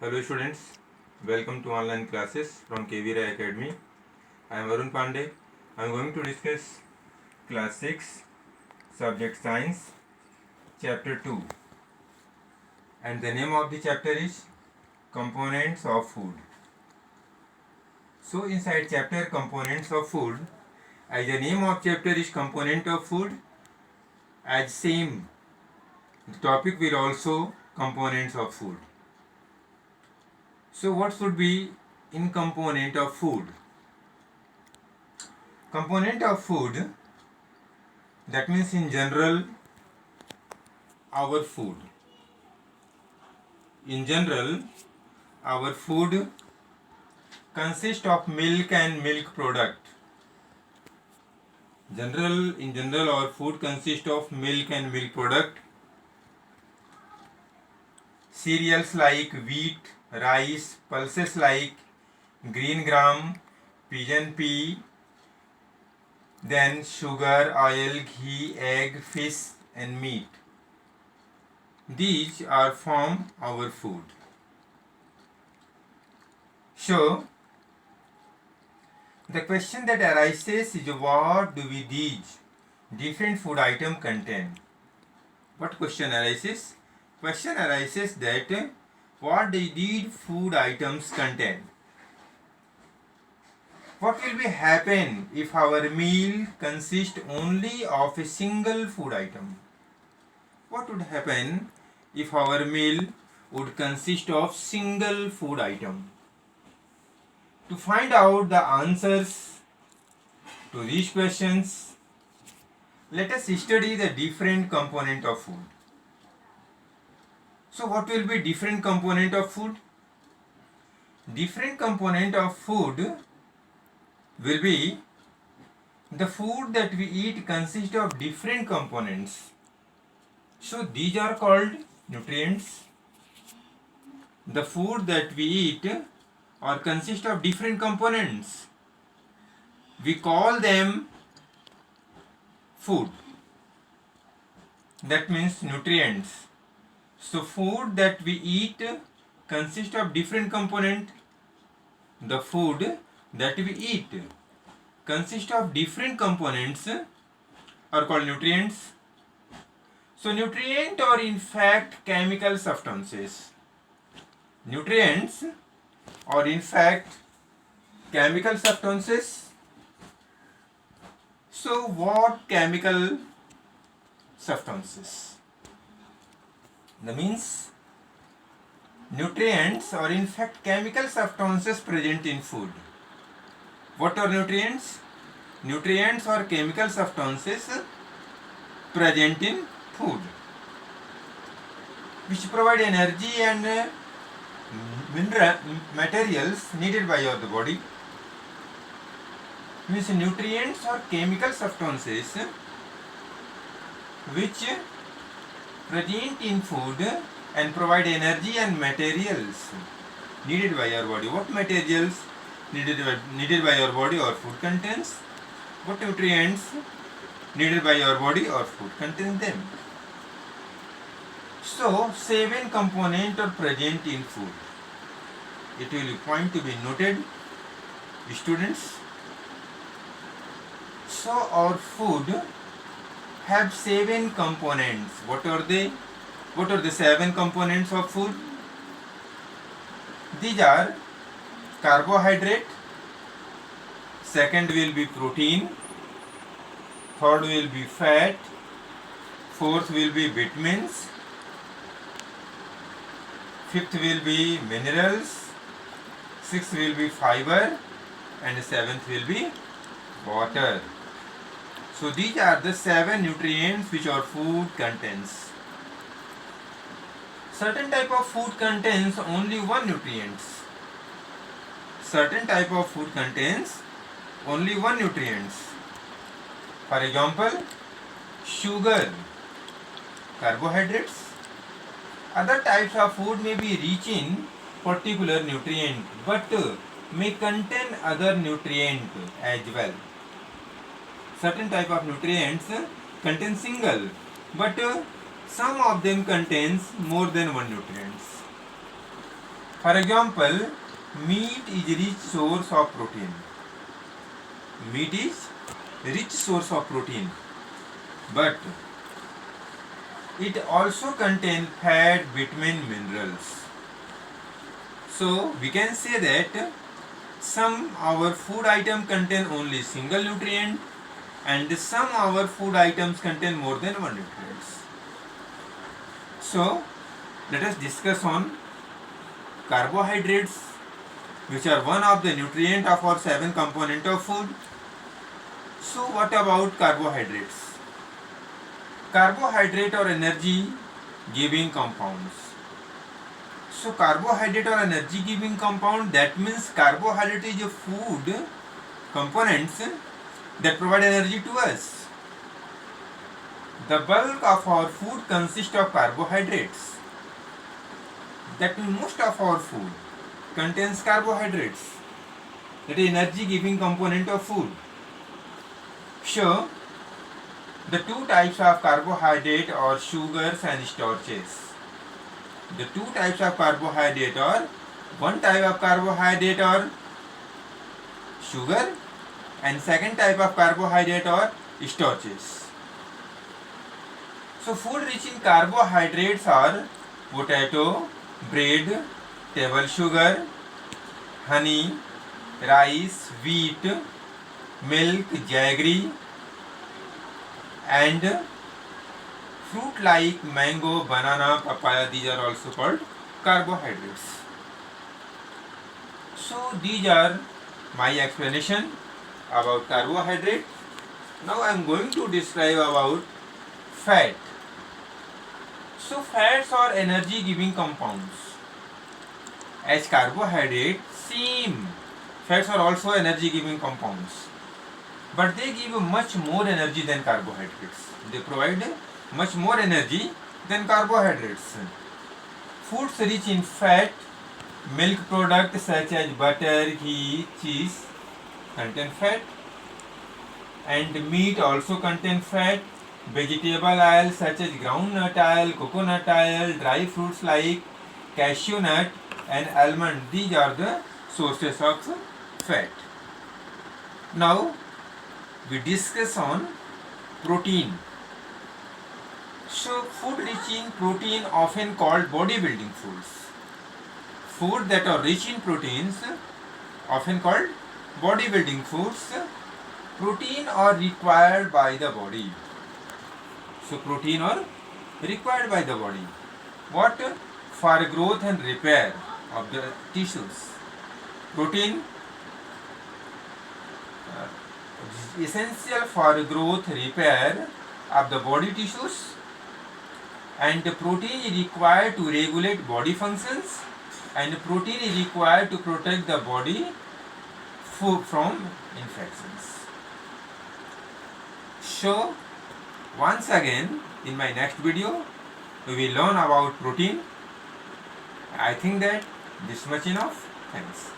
Hello students, welcome to online classes from KV Rai Academy. I am Varun Pandey. I am going to discuss class 6 subject science chapter 2, and the name of the chapter is components of food. So inside chapter components of food, as the name of chapter is component of food, as same the topic will also components of food. So what should be in component of food? Component of food, that means in general our food. In general, our food consists of milk and milk product. In general, our food consists of milk and milk product. Cereals like wheat, rice, pulses like green gram, pigeon pea, then sugar, oil, ghee, egg, fish and meat. These are from our food. So, the question that arises is what do we these different food item contain? What question arises? Question arises that what do these food items contain? What will be happen if our meal consists only of a single food item? What would happen if our meal would consist of single food item? To find out the answers to these questions, let us study the different component of food. So what will be different component of food? Different component of food will be the food that we eat consists of different components. So these are called nutrients. The food that we eat or consist of different components. We call them food. That means nutrients. So food that we eat consists of different component. The food that we eat consists of different components are called nutrients. So nutrient are in fact chemical substances. Nutrients are in fact chemical substances. So what chemical substances? That means nutrients are in fact chemical substances present in food. What are nutrients? Nutrients are chemical substances present in food which provide energy and mineral materials needed by our body. Means nutrients are chemical substances which present in food and provide energy and materials needed by our body. What materials needed by our body or food contains? What nutrients needed by our body or food contains them? So 7 components are present in food. It will be point to be noted, students. So our food have 7 components. What are they? What are the 7 components of food? These are carbohydrate, second will be protein, third will be fat, fourth will be vitamins, fifth will be minerals, sixth will be fiber, and seventh will be water. So these are the 7 nutrients which our food contains. Certain type of food contains only one nutrients. Certain type of food contains only one nutrients. For example, sugar, carbohydrates. Other types of food may be rich in particular nutrient but may contain other nutrient as well. Certain type of nutrients contain single, but some of them contains more than one nutrients. For example, meat is rich source of protein. Meat is rich source of protein, but it also contains fat, vitamin, minerals. So we can say that some our food item contain only single nutrient and some our food items contain more than one nutrients. So let us discuss on carbohydrates, which are one of the nutrient of our 7 component of food. So what about carbohydrates? Carbohydrate or energy giving compounds. So carbohydrate or energy giving compound, that means carbohydrate is a food components that provide energy to us. The bulk of our food consists of carbohydrates. That means most of our food contains carbohydrates. That is energy giving component of food. So the two types of carbohydrate are sugars and starches. The two types of carbohydrate are, one type of carbohydrate are sugar and second type of carbohydrate are starches. So food rich in carbohydrates are potato, bread, table sugar, honey, rice, wheat, milk, jaggery, and fruit like mango, banana, papaya. These are also called carbohydrates. So these are my explanation about carbohydrate. Now I am going to describe about fat. So fats are energy giving compounds. As carbohydrate, same. Fats are also energy giving compounds. But they give much more energy than carbohydrates. They provide much more energy than carbohydrates. Foods rich in fat, milk products such as butter, ghee, cheese contain fat, and meat also contain fat. Vegetable oil such as groundnut oil, coconut oil, dry fruits like cashew nut and almond, these are the sources of fat. Now we discuss on protein. So food rich in protein often called bodybuilding foods. Food that are rich in proteins often called bodybuilding foods. Protein are required by the body. So protein are required by the body. What? For growth and repair of the tissues. Protein is essential for growth, repair of the body tissues, and protein is required to regulate body functions, and protein is required to protect the body from infections. So once again in my next video we will learn about protein. I think that this much enough. Thanks.